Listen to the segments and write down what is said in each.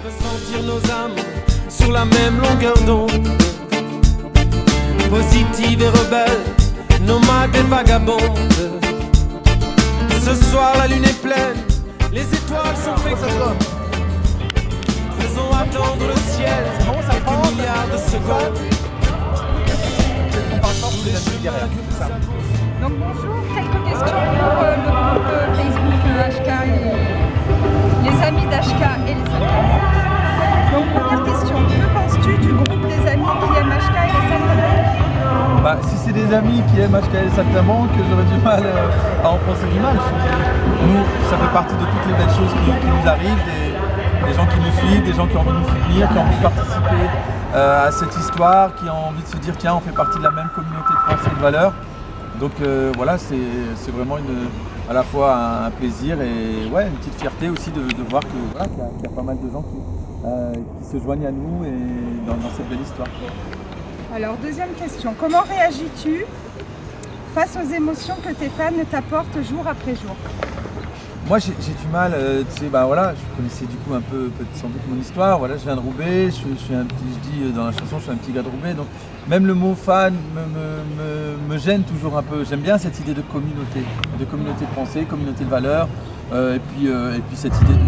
veut sentir nos âmes sur la même longueur d'onde, positive et rebelle, nomade et vagabonde. Ce soir la lune est pleine, les étoiles sont fécondes. Faisons attendre le ciel quelques milliards de secondes. Donc bonjour, quelques questions pour le groupe Facebook HK et les amis d'HK et les Saltimbanques. Donc première question, que penses-tu du groupe des amis qui aiment HK et les Saltimbanques? Si c'est des amis qui aiment HK et les Saltimbanques, j'aurais du mal à en penser du mal. Nous, ça fait partie de toutes les belles choses qui nous arrivent, des gens qui nous suivent, des gens qui ont envie de nous soutenir, qui ont envie de participer à cette histoire, qui ont envie de se dire tiens, on fait partie de la même communauté de pensée et de valeurs. Donc voilà, c'est vraiment à la fois un plaisir et une petite fierté aussi de voir qu'il y a pas mal de gens qui se joignent à nous et dans cette belle histoire. Alors deuxième question, comment réagis-tu face aux émotions que tes fans t'apportent jour après jour? Moi j'ai du mal, je connaissais du coup un peu sans doute mon histoire, voilà, je viens de Roubaix, je dis dans la chanson, je suis un petit gars de Roubaix, donc même le mot fan me gêne toujours un peu. J'aime bien cette idée de communauté de pensée, communauté de valeurs, et puis cette idée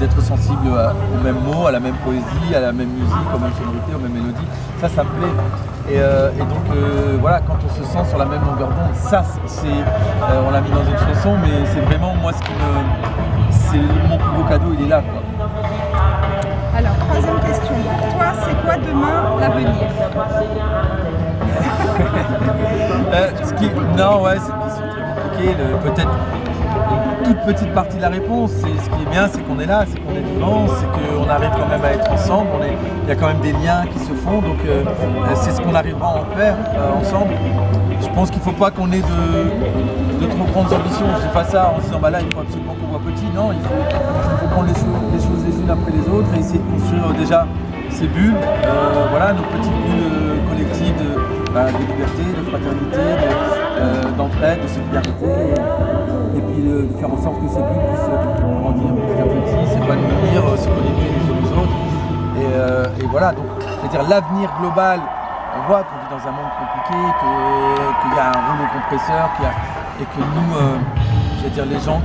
d'être sensible aux mêmes mots, à la même poésie, à la même musique, aux mêmes sonorités, aux mêmes mélodies, ça me plaît. Et donc quand on se sent sur la même longueur d'onde, ça on l'a mis dans une chanson, mais c'est vraiment moi c'est mon plus beau cadeau, il est là, quoi. Alors troisième question, pour toi c'est quoi demain l'avenir? C'est une question très compliquée, peut-être une toute petite partie de la réponse. Ce qui est bien, c'est qu'on est là, c'est qu'on est vivant, c'est qu'on arrive quand même à être ensemble, il y a quand même des liens qui se font, donc c'est ce qu'on arrivera à en faire ensemble. Je pense qu'il ne faut pas qu'on ait de trop grandes ambitions. Je ne dis pas ça en se disant là il faut absolument qu'on voit petit, non, il faut prendre les choses les unes après les autres et essayer de construire déjà ces bulles, nos petites bulles collectives de liberté, de fraternité, d'entraide, de solidarité, et puis de faire en sorte que ces bulles puissent grandir petit à petit, s'épanouir, se connecter les uns aux autres. Et voilà, donc c'est-à-dire l'avenir global, on voit qu'on vit dans un monde compliqué, qu'il y a un rouleau compresseur, et que nous, les gens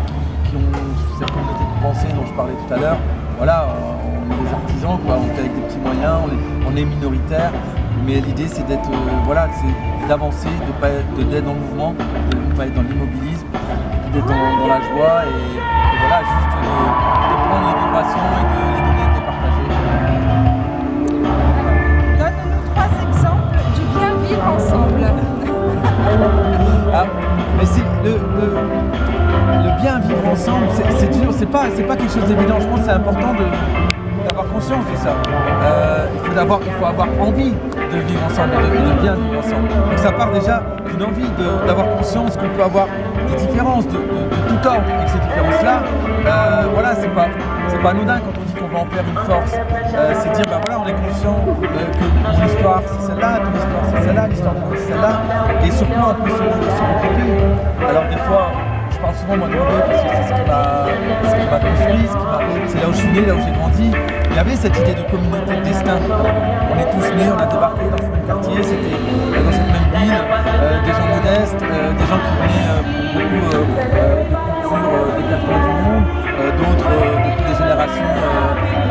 qui ont cette communauté de pensée dont je parlais tout à l'heure, on est des artisans, on fait avec des petits moyens, on est minoritaire, mais l'idée c'est c'est d'avancer, d'être dans le mouvement, de ne pas être dans l'immobilisme, d'être dans la joie et juste de prendre les vibrations et de les donner, de les partager. Donne-nous 3 exemples du bien vivre ensemble. Mais c'est le bien vivre ensemble, c'est toujours, c'est pas quelque chose d'évident. Je pense que c'est important d'avoir conscience de ça. Il faut avoir envie de vivre ensemble, de bien vivre ensemble. Donc ça part déjà d'une envie d'avoir conscience qu'on peut avoir des différences de tout ordre et que ces différences-là, c'est pas anodin quand on dit qu'on va en faire une force. C'est dire on est conscient que mon histoire c'est celle-là, ton histoire c'est celle-là, l'histoire de l'autre c'est celle-là, et sur quoi on peut se regrouper. Alors des fois, je parle souvent moi de Roubaix parce que c'est ce qui m'a construit, c'est là où je suis né, là où j'ai grandi. Il y avait cette idée de communauté de destin. On est tous nés, on a débarqué dans ce même quartier, c'était dans cette même ville, des gens modestes, des gens qui venaient pour beaucoup de cultures des 4 coins du monde, d'autres depuis des générations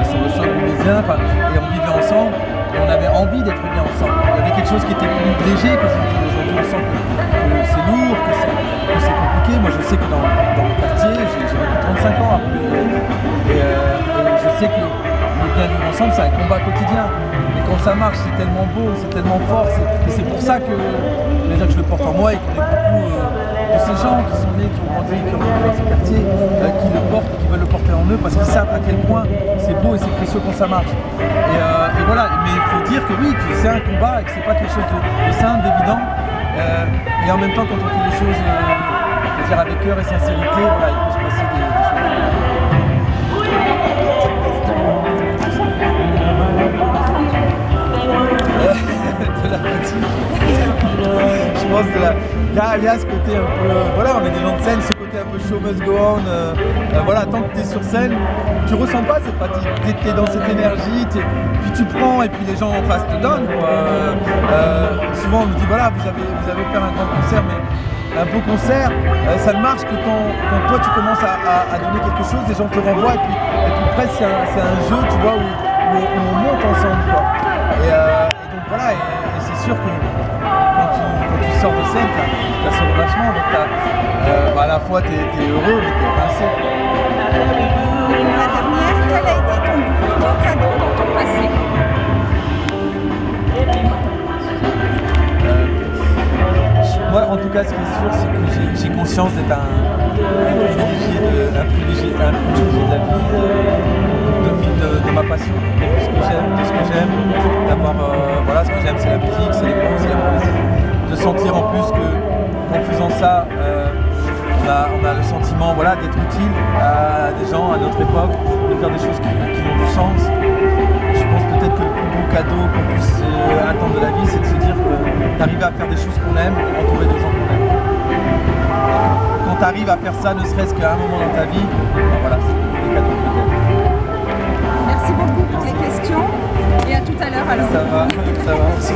sur le sol roubaisien, et on vivait ensemble, et on avait envie d'être bien ensemble. Il y avait quelque chose qui était plus léger qu'aujourd'hui. Aujourd'hui on sent que c'est lourd, que c'est compliqué. Moi je sais que dans le quartier, j'ai vécu 35 ans à Roubaix, et je sais que le bien vivre ensemble c'est un combat quotidien. Et quand ça marche c'est tellement beau, c'est tellement fort, et c'est pour ça que je le porte en moi et qu'on est beaucoup de ces gens qui sont nés, qui ont grandi, qui ont vécu dans ces quartiers, qui le portent et qui veulent le porter en eux parce qu'ils savent à quel point c'est beau et c'est précieux quand ça marche. Et voilà, mais il faut dire que oui, que c'est un combat et que c'est pas quelque chose de simple, d'évident. Et en même temps quand on fait les choses avec cœur et sincérité, il peut se passer des choses. De la fatigue. Je pense il y a ce côté un peu, on est des gens de scène, ce côté un un peu show must go on. Voilà, tant que tu es sur scène, tu ressens pas cette fatigue. Tu es dans cette énergie, puis tu prends et puis les gens en face te donnent. Souvent on me dit voilà, vous avez fait un grand concert, mais un beau concert, ça ne marche que quand toi tu commences à donner quelque chose, les gens te renvoient et puis presque c'est un jeu, tu vois, où on monte ensemble, quoi. Et donc voilà, et c'est sûr que quand tu sors de scène, t'as ce relâchement, donc à la fois t'es heureux, mais t'es rincé. Et pour la dernière, quel a été ton plus beau cadeau dans ton passé? Moi, en tout cas, ce qui est sûr, c'est que j'ai conscience d'être un privilégié de la vie, de ma passion, de ce que j'aime, d'avoir, voilà, ce que j'aime, c'est la musique, c'est les mots, c'est la poésie. De sentir en plus qu'en faisant ça, on a le sentiment, voilà, d'être utile à des gens à notre époque, de faire des choses qui ont du sens. Je pense peut-être que le plus beau cadeau qu'on puisse attendre de la vie, c'est de se dire d'arriver à faire des choses qu'on aime, entouré de gens qu'on aime. Quand tu arrives à faire ça, ne serait-ce qu'à un moment dans ta vie, ben voilà, c'est le cadeau peut-être. Merci beaucoup pour les questions et à tout à l'heure alors. Ça va, merci.